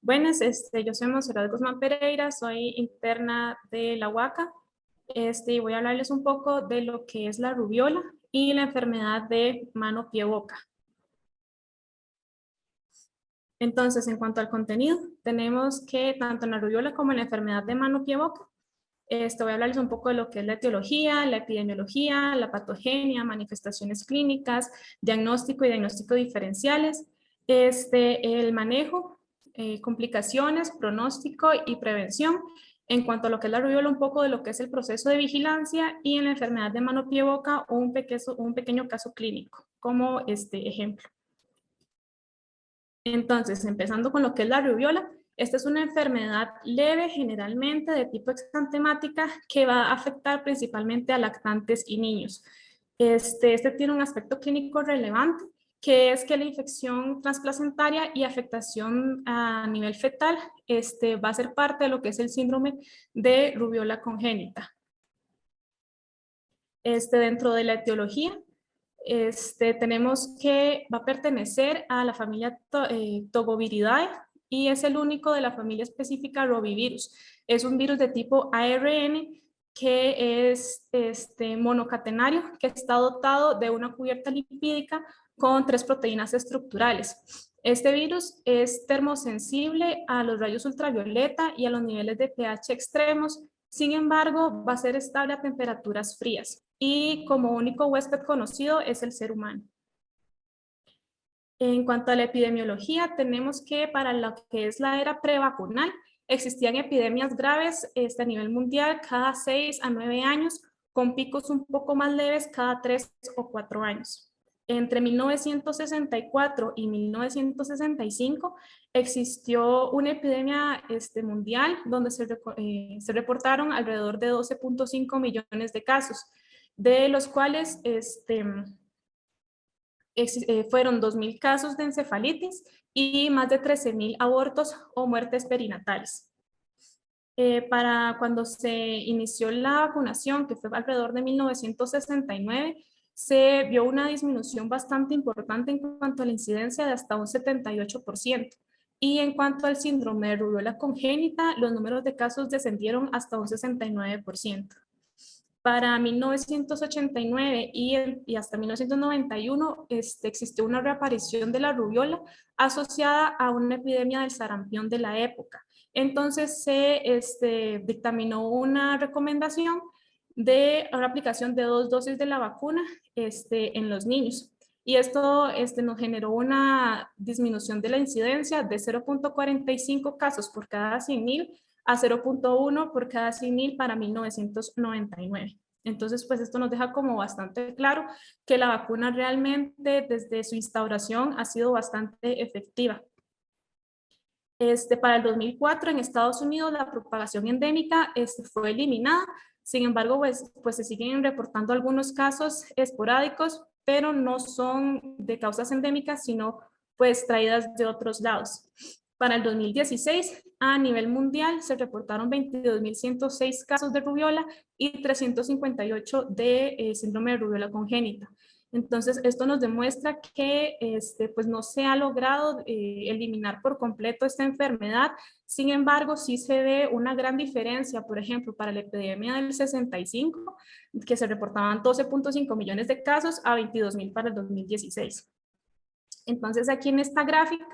Buenas, yo soy Monserrat Guzmán Pereira, soy interna de la UACA. Y voy a hablarles un poco de lo que es la rubiola y la enfermedad de mano, pie, boca. Entonces, en cuanto al contenido, tenemos que tanto en la rubiola como en la enfermedad de mano, pie, boca, voy a hablarles un poco de lo que es la etiología, la epidemiología, la patogenia, manifestaciones clínicas, diagnóstico y diagnóstico diferenciales, el manejo, complicaciones, pronóstico y prevención. En cuanto a lo que es la rubiola, un poco de lo que es el proceso de vigilancia, y en la enfermedad de mano, pie, boca, un pequeño caso clínico como ejemplo. Entonces, empezando con lo que es la rubiola, esta es una enfermedad leve, generalmente de tipo exantemática, que va a afectar principalmente a lactantes y niños. Este tiene un aspecto clínico relevante, que es que la infección transplacentaria y afectación a nivel fetal va a ser parte de lo que es el síndrome de rubiola congénita. Dentro de la etiología, tenemos que va a pertenecer a la familia Toboviridae y es el único de la familia específica rovivirus. Es un virus de tipo ARN que es monocatenario, que está dotado de una cubierta lipídica con 3 proteínas estructurales. Este virus es termosensible a los rayos ultravioleta y a los niveles de pH extremos. Sin embargo, va a ser estable a temperaturas frías y como único huésped conocido es el ser humano. En cuanto a la epidemiología, tenemos que para lo que es la era prevacunal, existían epidemias graves a nivel mundial cada 6 a 9 años, con picos un poco más leves cada 3 o 4 años. Entre 1964 y 1965 existió una epidemia mundial donde se reportaron alrededor de 12.5 millones de casos, de los cuales fueron 2.000 casos de encefalitis y más de 13.000 abortos o muertes perinatales. Para cuando se inició la vacunación, que fue alrededor de 1969, se vio una disminución bastante importante en cuanto a la incidencia de hasta un 78%. Y en cuanto al síndrome de rubiola congénita, los números de casos descendieron hasta un 69%. Para 1989 y hasta 1991 existió una reaparición de la rubiola asociada a una epidemia del sarampión de la época. Entonces se dictaminó una recomendación de una aplicación de 2 dosis de la vacuna en los niños. Y esto nos generó una disminución de la incidencia de 0.45 casos por cada 100.000 a 0.1 por cada 100.000 para 1999. Entonces, pues esto nos deja como bastante claro que la vacuna realmente desde su instauración ha sido bastante efectiva. Para el 2004 en Estados Unidos la propagación endémica fue eliminada. Sin embargo, pues se siguen reportando algunos casos esporádicos, pero no son de causas endémicas, sino pues traídas de otros lados. Para el 2016, a nivel mundial, se reportaron 22.106 casos de rubiola y 358 de síndrome de rubiola congénita. Entonces, esto nos demuestra que pues no se ha logrado eliminar por completo esta enfermedad. Sin embargo, sí se ve una gran diferencia, por ejemplo, para la epidemia del 65, que se reportaban 12.5 millones de casos a 22.000 para el 2016. Entonces, aquí en esta gráfica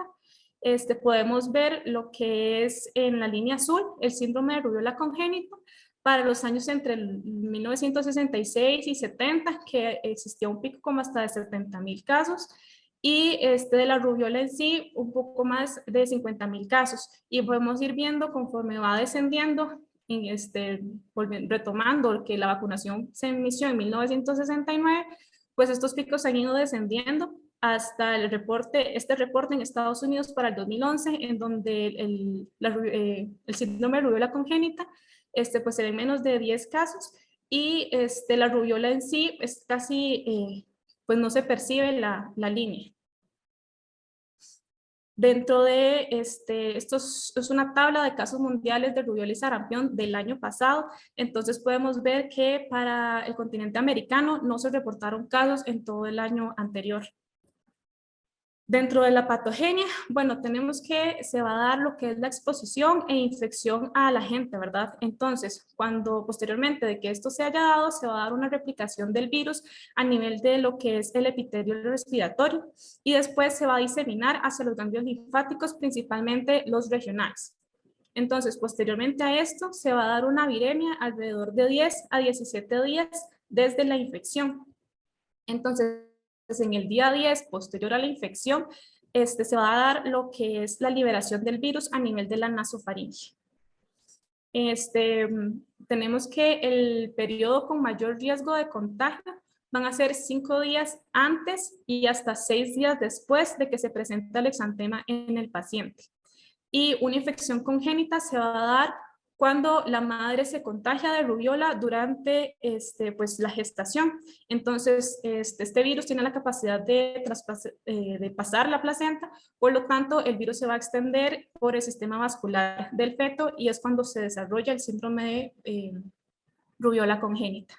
podemos ver lo que es en la línea azul el síndrome de rubiola congénito para los años entre 1966 y 70, que existía un pico como hasta de 70.000 casos, y de la rubiola en sí un poco más de 50.000 casos. Y podemos ir viendo conforme va descendiendo, retomando que la vacunación se inició en 1969, pues estos picos han ido descendiendo hasta este reporte en Estados Unidos para el 2011, en donde el síndrome de rubiola congénita pues se ven menos de 10 casos y la rubiola en sí es casi, pues no se percibe la línea. Dentro de esto es una tabla de casos mundiales de rubiola y sarampión del año pasado. Entonces podemos ver que para el continente americano no se reportaron casos en todo el año anterior. Dentro de la patogenia, bueno, tenemos que se va a dar lo que es la exposición e infección a la gente, ¿verdad? Entonces, cuando posteriormente de que esto se haya dado, se va a dar una replicación del virus a nivel de lo que es el epitelio respiratorio y después se va a diseminar hacia los ganglios linfáticos, principalmente los regionales. Entonces, posteriormente a esto, se va a dar una viremia alrededor de 10 a 17 días desde la infección. Entonces, en el día 10, posterior a la infección, se va a dar lo que es la liberación del virus a nivel de la nasofaringe. Tenemos que el periodo con mayor riesgo de contagio van a ser 5 días antes y hasta 6 días después de que se presente el exantema en el paciente. Y una infección congénita se va a dar cuando la madre se contagia de rubiola durante pues, la gestación. Entonces, este virus tiene la capacidad de pasar la placenta, por lo tanto, el virus se va a extender por el sistema vascular del feto y es cuando se desarrolla el síndrome de rubiola congénita.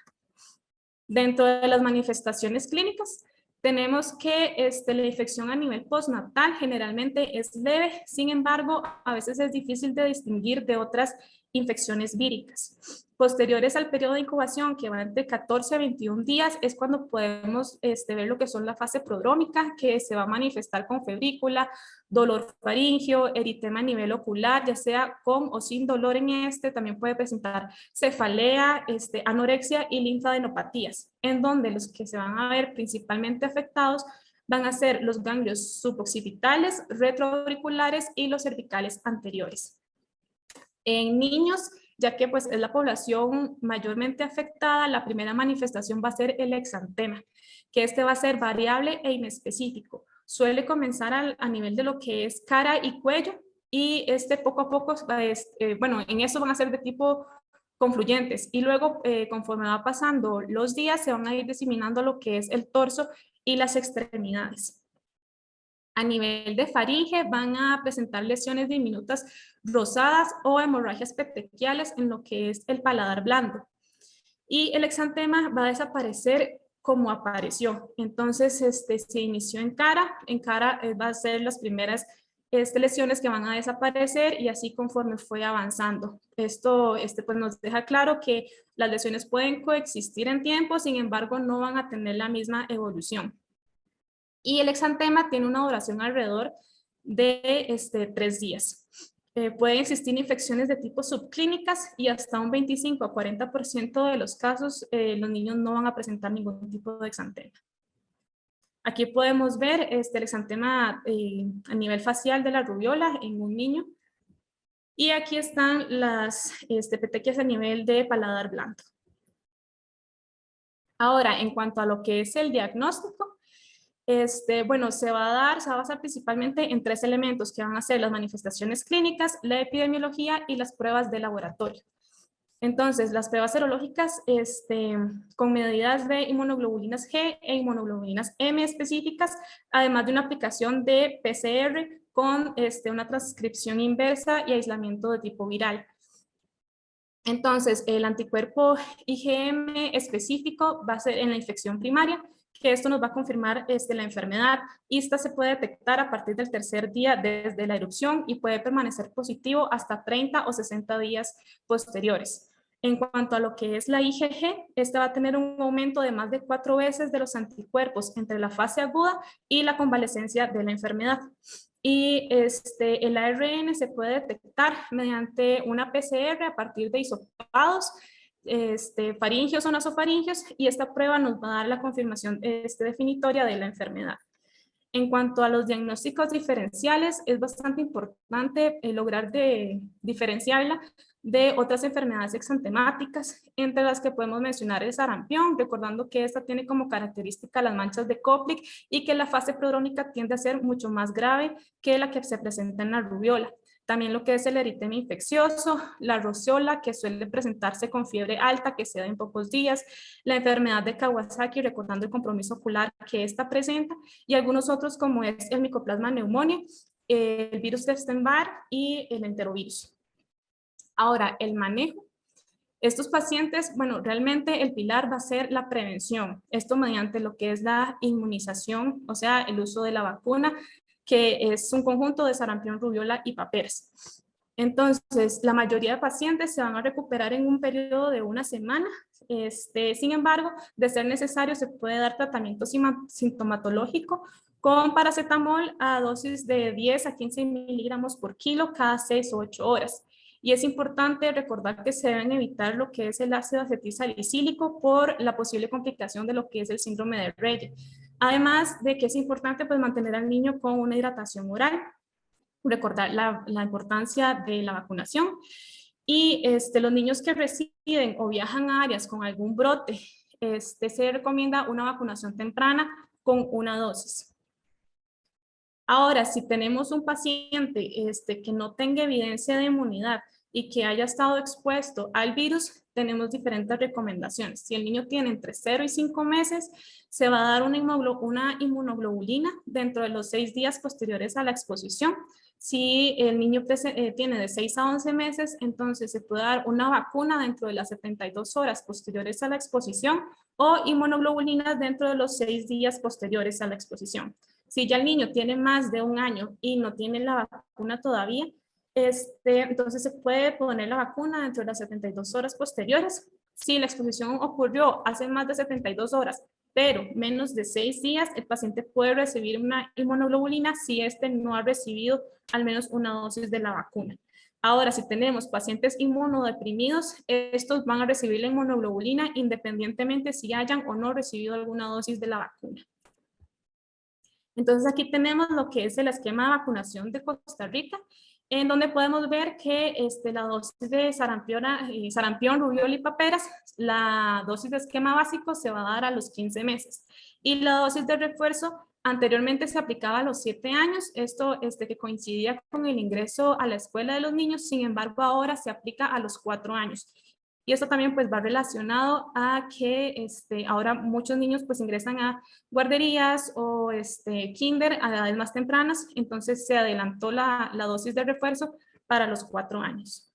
Dentro de las manifestaciones clínicas, tenemos que la infección a nivel postnatal generalmente es leve, sin embargo, a veces es difícil de distinguir de otras infecciones víricas. Posteriores al periodo de incubación, que va entre 14 a 21 días, es cuando podemos ver lo que son la fase prodrómica, que se va a manifestar con febrícula, dolor faríngeo, eritema a nivel ocular, ya sea con o sin dolor en también puede presentar cefalea, anorexia y linfadenopatías, en donde los que se van a ver principalmente afectados van a ser los ganglios suboccipitales, retroauriculares y los cervicales anteriores. En niños, ya que pues es la población mayormente afectada, la primera manifestación va a ser el exantema, que va a ser variable e inespecífico. Suele comenzar a nivel de lo que es cara y cuello, y poco a poco, bueno, en eso van a ser de tipo confluyentes, y luego conforme va pasando los días se van a ir diseminando lo que es el torso y las extremidades. A nivel de faringe van a presentar lesiones diminutas rosadas o hemorragias petequiales en lo que es el paladar blando. Y el exantema va a desaparecer como apareció. Entonces, se inició en cara va a ser las primeras lesiones que van a desaparecer y así conforme fue avanzando. Esto pues nos deja claro que las lesiones pueden coexistir en tiempo, sin embargo, no van a tener la misma evolución. Y el exantema tiene una duración alrededor de 3 días. Pueden existir infecciones de tipo subclínicas y hasta un 25 a 40% de los casos los niños no van a presentar ningún tipo de exantema. Aquí podemos ver el exantema a nivel facial de la rubiola en un niño. Y aquí están las petequias a nivel de paladar blando. Ahora, en cuanto a lo que es el diagnóstico, bueno, se va a basar principalmente en 3 elementos que van a ser las manifestaciones clínicas, la epidemiología y las pruebas de laboratorio. Entonces, las pruebas serológicas con medidas de inmunoglobulinas G e inmunoglobulinas M específicas, además de una aplicación de PCR con una transcripción inversa y aislamiento de tipo viral. Entonces, el anticuerpo IgM específico va a ser en la infección primaria, que esto nos va a confirmar la enfermedad, y esta se puede detectar a partir del tercer día desde la erupción y puede permanecer positivo hasta 30 o 60 días posteriores. En cuanto a lo que es la IgG, esta va a tener un aumento de más de 4 veces de los anticuerpos entre la fase aguda y la convalecencia de la enfermedad. Y el ARN se puede detectar mediante una PCR a partir de hisopados, faringios o nasofaringios, y esta prueba nos va a dar la confirmación definitoria de la enfermedad. En cuanto a los diagnósticos diferenciales, es bastante importante lograr diferenciarla de otras enfermedades exantemáticas, entre las que podemos mencionar el sarampión, recordando que esta tiene como característica las manchas de Koplik y que la fase prodrómica tiende a ser mucho más grave que la que se presenta en la rubiola. También lo que es el eritema infeccioso, la roceola, que suele presentarse con fiebre alta, que se da en pocos días, la enfermedad de Kawasaki, recordando el compromiso ocular que esta presenta, y algunos otros como es el Mycoplasma pneumoniae, el virus de Epstein-Barr y el enterovirus. Ahora, el manejo. Estos pacientes, bueno, realmente el pilar va a ser la prevención, esto mediante lo que es la inmunización, o sea, el uso de la vacuna, que es un conjunto de sarampión, rubiola y paperas. Entonces, la mayoría de pacientes se van a recuperar en un periodo de una semana. Sin embargo, de ser necesario, se puede dar tratamiento sintomatológico con paracetamol a dosis de 10 a 15 miligramos por kilo cada 6 o 8 horas. Y es importante recordar que se deben evitar lo que es el ácido acetilsalicílico por la posible complicación de lo que es el síndrome de Reye. Además de que es importante pues, mantener al niño con una hidratación oral, recordar la importancia de la vacunación. Y los niños que residen o viajan a áreas con algún brote, se recomienda una vacunación temprana con una dosis. Ahora, si tenemos un paciente que no tenga evidencia de inmunidad y que haya estado expuesto al virus, tenemos diferentes recomendaciones. Si el niño tiene entre 0 y 5 meses, se va a dar una inmunoglobulina dentro de los 6 días posteriores a la exposición. Si el niño tiene de 6 a 11 meses, entonces se puede dar una vacuna dentro de las 72 horas posteriores a la exposición o inmunoglobulinas dentro de los 6 días posteriores a la exposición. Si ya el niño tiene más de un año y no tiene la vacuna todavía, entonces se puede poner la vacuna dentro de las 72 horas posteriores. Si la exposición ocurrió hace más de 72 horas, pero menos de 6 días, el paciente puede recibir una inmunoglobulina si no ha recibido al menos una dosis de la vacuna. Ahora, si tenemos pacientes inmunodeprimidos, estos van a recibir la inmunoglobulina independientemente si hayan o no recibido alguna dosis de la vacuna. Entonces aquí tenemos lo que es el esquema de vacunación de Costa Rica, en donde podemos ver que la dosis de sarampión, rubiola y paperas, la dosis de esquema básico se va a dar a los 15 meses. Y la dosis de refuerzo anteriormente se aplicaba a los 7 años, esto que coincidía con el ingreso a la escuela de los niños, sin embargo ahora se aplica a los 4 años. Y esto también pues va relacionado a que ahora muchos niños pues ingresan a guarderías o kinder a edades más tempranas, entonces se adelantó la dosis de refuerzo para los 4 años.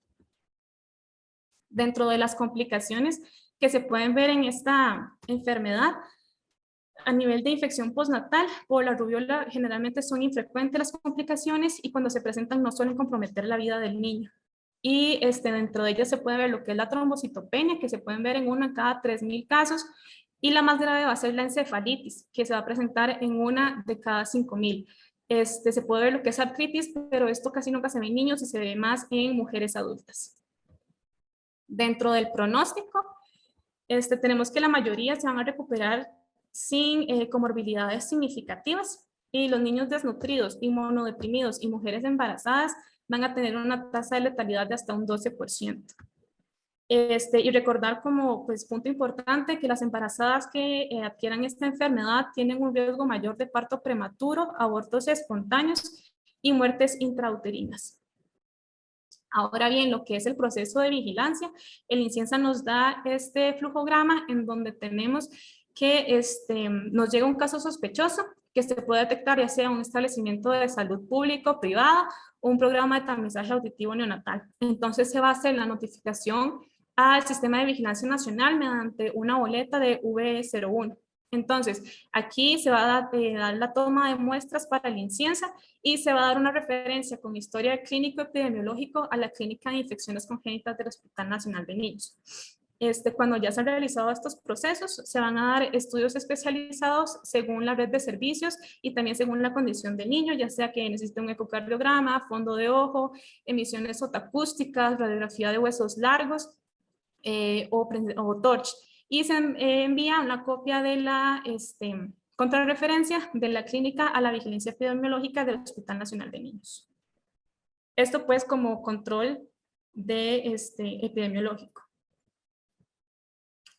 Dentro de las complicaciones que se pueden ver en esta enfermedad, a nivel de infección postnatal, por la rubiola generalmente son infrecuentes las complicaciones y cuando se presentan no suelen comprometer la vida del niño. Y dentro de ellas se puede ver lo que es la trombocitopenia, que se pueden ver en una cada 3,000 casos, y la más grave va a ser la encefalitis, que se va a presentar en una de cada 5,000. Se puede ver lo que es artritis, pero esto casi nunca se ve en niños y se ve más en mujeres adultas. Dentro del pronóstico, tenemos que la mayoría se van a recuperar sin comorbilidades significativas y los niños desnutridos, inmunodeprimidos y mujeres embarazadas van a tener una tasa de letalidad de hasta un 12%. Y recordar como pues, punto importante que las embarazadas que adquieran esta enfermedad tienen un riesgo mayor de parto prematuro, abortos espontáneos y muertes intrauterinas. Ahora bien, lo que es el proceso de vigilancia, el INCIENSA nos da este flujograma en donde tenemos que nos llega un caso sospechoso que se puede detectar ya sea un establecimiento de salud público, privada o un programa de tamizaje auditivo neonatal. Entonces se va a hacer la notificación al Sistema de Vigilancia Nacional mediante una boleta de VE01. Entonces, aquí se va a dar la toma de muestras para el INCIENSA y se va a dar una referencia con historia clínico epidemiológico a la Clínica de Infecciones Congénitas del Hospital Nacional de Niños. Cuando ya se han realizado estos procesos, se van a dar estudios especializados según la red de servicios y también según la condición del niño, ya sea que necesite un ecocardiograma, fondo de ojo, emisiones sotacústicas, radiografía de huesos largos o TORCH. Y se envía una copia de la contrarreferencia de la clínica a la vigilancia epidemiológica del Hospital Nacional de Niños. Esto pues como control de epidemiológico.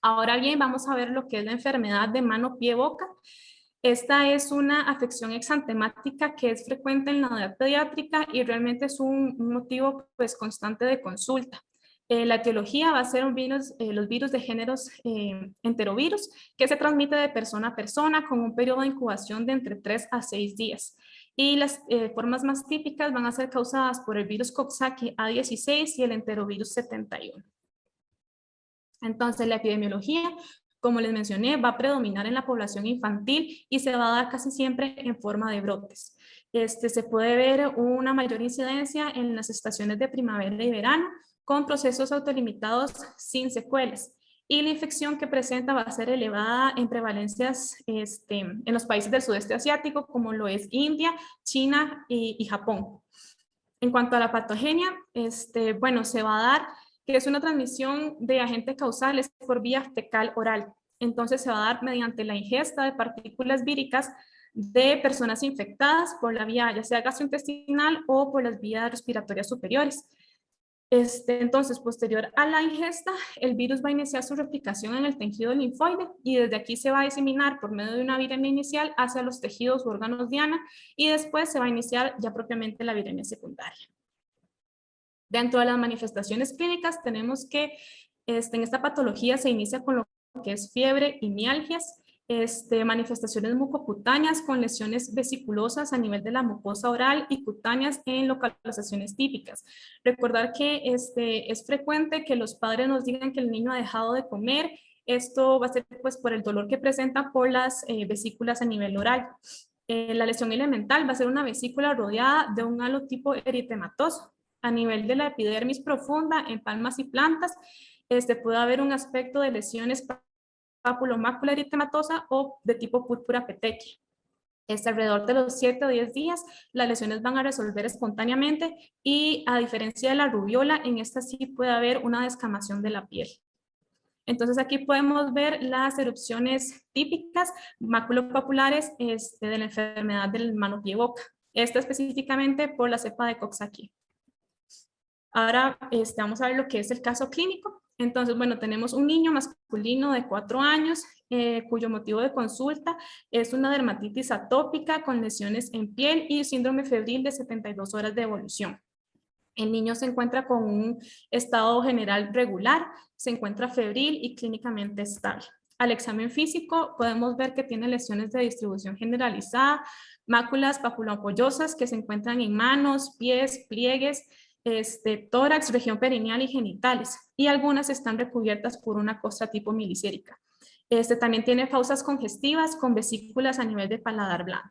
Ahora bien, vamos a ver lo que es la enfermedad de mano, pie, boca. Esta es una afección exantemática que es frecuente en la edad pediátrica y realmente es un motivo pues, constante de consulta. La etiología va a ser los virus de géneros enterovirus que se transmite de persona a persona con un periodo de incubación de entre 3 a 6 días. Y las formas más típicas van a ser causadas por el virus Coxsackie A16 y el enterovirus 71. Entonces, la epidemiología, como les mencioné, va a predominar en la población infantil y se va a dar casi siempre en forma de brotes. Se puede ver una mayor incidencia en las estaciones de primavera y verano con procesos autolimitados sin secuelas. Y la infección que presenta va a ser elevada en prevalencias en los países del sudeste asiático, como lo es India, China y Japón. En cuanto a la patogenia, bueno, se va a dar que es una transmisión de agentes causales por vía fecal oral. Entonces se va a dar mediante la ingesta de partículas víricas de personas infectadas por la vía ya sea gastrointestinal o por las vías respiratorias superiores. Entonces, posterior a la ingesta, el virus va a iniciar su replicación en el tejido linfoide y desde aquí se va a diseminar por medio de una viremia inicial hacia los tejidos u órganos diana y después se va a iniciar ya propiamente la viremia secundaria. Dentro de las manifestaciones clínicas tenemos que en esta patología se inicia con lo que es fiebre y mialgias, manifestaciones mucocutáneas con lesiones vesiculosas a nivel de la mucosa oral y cutáneas en localizaciones típicas. Recordar que es frecuente que los padres nos digan que el niño ha dejado de comer. Esto va a ser pues por el dolor que presenta por las vesículas a nivel oral. La lesión elemental va a ser una vesícula rodeada de un halo tipo eritematoso. A nivel de la epidermis profunda en palmas y plantas, puede haber un aspecto de lesiones papulomácula eritematosa o de tipo púrpura petequia. Alrededor de los 7 o 10 días, las lesiones van a resolver espontáneamente y a diferencia de la rubiola, en esta sí puede haber una descamación de la piel. Entonces aquí podemos ver las erupciones típicas maculopapulares de la enfermedad del mano-pie-boca. Esta específicamente por la cepa de Coxsackie. Ahora vamos a ver lo que es el caso clínico. Entonces, bueno, tenemos un niño masculino de 4 años cuyo motivo de consulta es una dermatitis atópica con lesiones en piel y síndrome febril de 72 horas de evolución. El niño se encuentra con un estado general regular, se encuentra febril y clínicamente estable. Al examen físico podemos ver que tiene lesiones de distribución generalizada, máculas papuloampollosas que se encuentran en manos, pies, pliegues, tórax, región perineal y genitales, y algunas están recubiertas por una costra tipo milicérica. También tiene fauces congestivas con vesículas a nivel de paladar blando.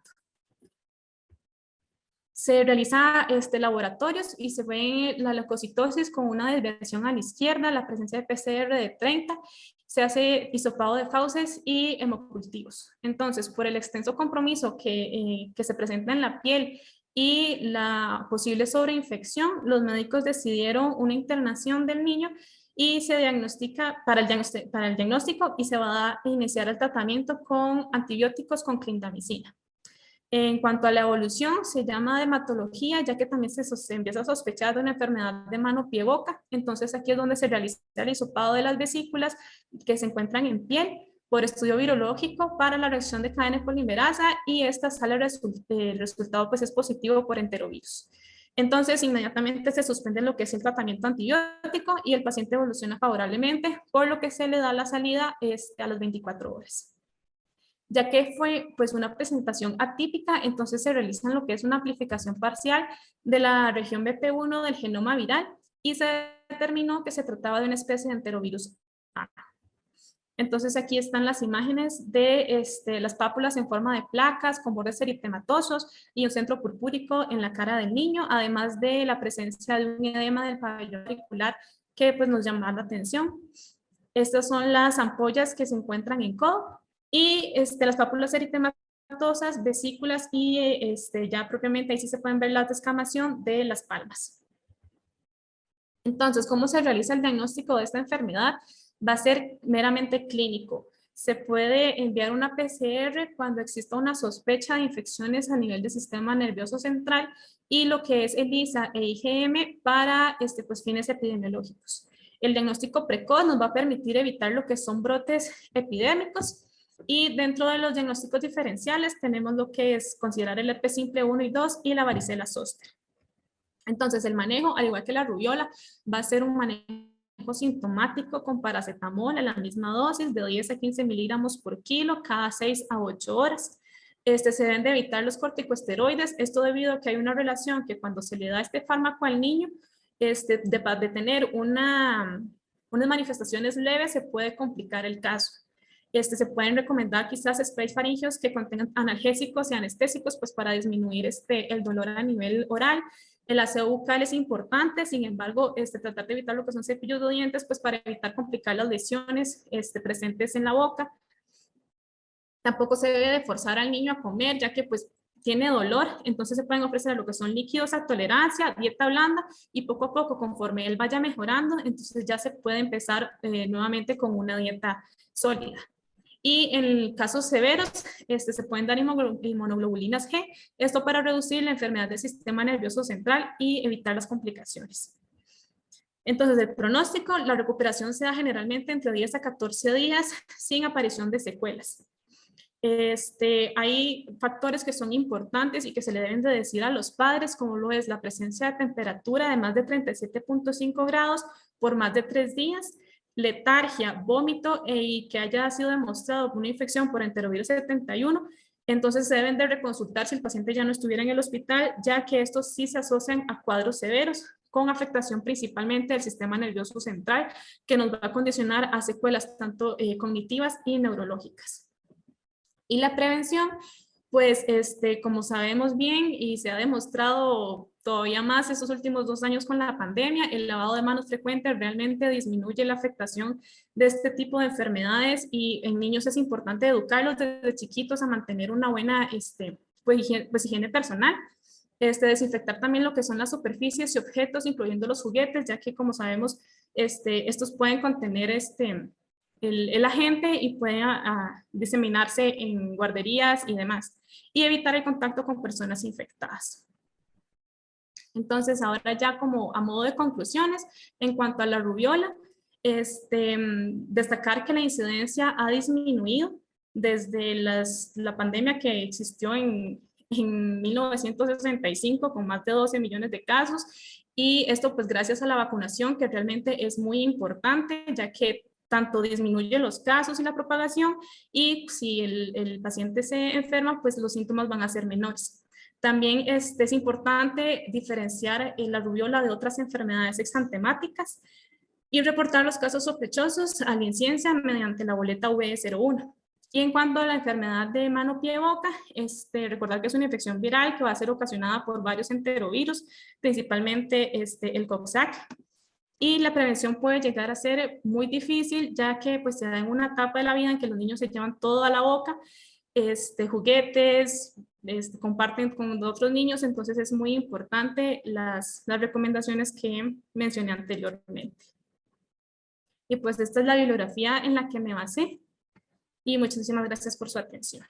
Se realiza laboratorios y se ve la leucocitosis con una desviación a la izquierda, la presencia de PCR de 30, se hace hisopado de fauces y hemocultivos. Entonces, por el extenso compromiso que se presenta en la piel y la posible sobreinfección, los médicos decidieron una internación del niño y se diagnostica para el diagnóstico y se va a iniciar el tratamiento con antibióticos con clindamicina. En cuanto a la evolución, se llama dermatología, ya que también se empieza a sospechar de una enfermedad de mano-pie-boca. Entonces, aquí es donde se realiza el hisopado de las vesículas que se encuentran en piel por estudio virológico para la reacción de cadena polimerasa y esta sale el resultado pues es positivo por enterovirus. Entonces, inmediatamente se suspende lo que es el tratamiento antibiótico y el paciente evoluciona favorablemente, por lo que se le da la salida a las 24 horas. Ya que fue pues una presentación atípica, entonces se realiza lo que es una amplificación parcial de la región BP1 del genoma viral y se determinó que se trataba de una especie de enterovirus A. Entonces aquí están las imágenes de las pápulas en forma de placas con bordes eritematosos y un centro purpúrico en la cara del niño, además de la presencia de un edema del pabellón auricular que pues nos llama la atención. Estas son las ampollas que se encuentran en codo y las pápulas eritematosas, vesículas y ya propiamente ahí sí se pueden ver la descamación de las palmas. Entonces, ¿cómo se realiza el diagnóstico de esta enfermedad? Va a ser meramente clínico. Se puede enviar una PCR cuando exista una sospecha de infecciones a nivel del sistema nervioso central y lo que es ELISA e IgM para pues, fines epidemiológicos. El diagnóstico precoz nos va a permitir evitar lo que son brotes epidémicos y dentro de los diagnósticos diferenciales tenemos lo que es considerar el herpes simple 1 y 2 y la varicela zoster. Entonces el manejo, al igual que la rubiola, va a ser un manejo sintomático con paracetamol a la misma dosis de 10 a 15 miligramos por kilo cada 6 a 8 horas. Se deben de evitar los corticosteroides, esto debido a que hay una relación que cuando se le da este fármaco al niño, de tener una unas manifestaciones leves se puede complicar el caso. Se pueden recomendar quizás sprays faríngeos que contengan analgésicos y anestésicos pues para disminuir el dolor a nivel oral. El aseo bucal es importante, sin embargo, tratar de evitar lo que son cepillos de dientes pues para evitar complicar las lesiones presentes en la boca. Tampoco se debe de forzar al niño a comer, ya que pues tiene dolor, entonces se pueden ofrecer lo que son líquidos a tolerancia, dieta blanda, y poco a poco, conforme él vaya mejorando, entonces ya se puede empezar nuevamente con una dieta sólida. Y en casos severos, se pueden dar inmunoglobulinas G, esto para reducir la enfermedad del sistema nervioso central y evitar las complicaciones. Entonces, el pronóstico, la recuperación se da generalmente entre 10 a 14 días sin aparición de secuelas. Hay factores que son importantes y que se le deben de decir a los padres, como lo es la presencia de temperatura de más de 37.5 grados por más de 3 días, letargia, vómito y que haya sido demostrado una infección por enterovirus 71, entonces se deben de reconsultar si el paciente ya no estuviera en el hospital, ya que estos sí se asocian a cuadros severos, con afectación principalmente del sistema nervioso central, que nos va a condicionar a secuelas tanto cognitivas y neurológicas. Y la prevención, pues como sabemos bien y se ha demostrado todavía más estos últimos 2 años con la pandemia, el lavado de manos frecuente realmente disminuye la afectación de este tipo de enfermedades, y en niños es importante educarlos desde chiquitos a mantener una buena higiene personal. Desinfectar también lo que son las superficies y objetos, incluyendo los juguetes, ya que como sabemos, estos pueden contener el agente y puede diseminarse en guarderías y demás. Y evitar el contacto con personas infectadas. Entonces, ahora ya como a modo de conclusiones, en cuanto a la rubiola, destacar que la incidencia ha disminuido desde la pandemia que existió en 1965 con más de 12 millones de casos, y esto pues gracias a la vacunación, que realmente es muy importante, ya que tanto disminuye los casos y la propagación, y si el paciente se enferma, pues los síntomas van a ser menores. También es importante diferenciar la rubiola de otras enfermedades exantemáticas y reportar los casos sospechosos a la INCIENSIA mediante la boleta VE01. Y en cuanto a la enfermedad de mano, pie, boca, recordar que es una infección viral que va a ser ocasionada por varios enterovirus, principalmente el Coxsackie. Y la prevención puede llegar a ser muy difícil, ya que pues se da en una etapa de la vida en que los niños se llevan todo a la boca, juguetes, comparten con otros niños, entonces es muy importante las recomendaciones que mencioné anteriormente. Y pues esta es la bibliografía en la que me basé, y muchísimas gracias por su atención.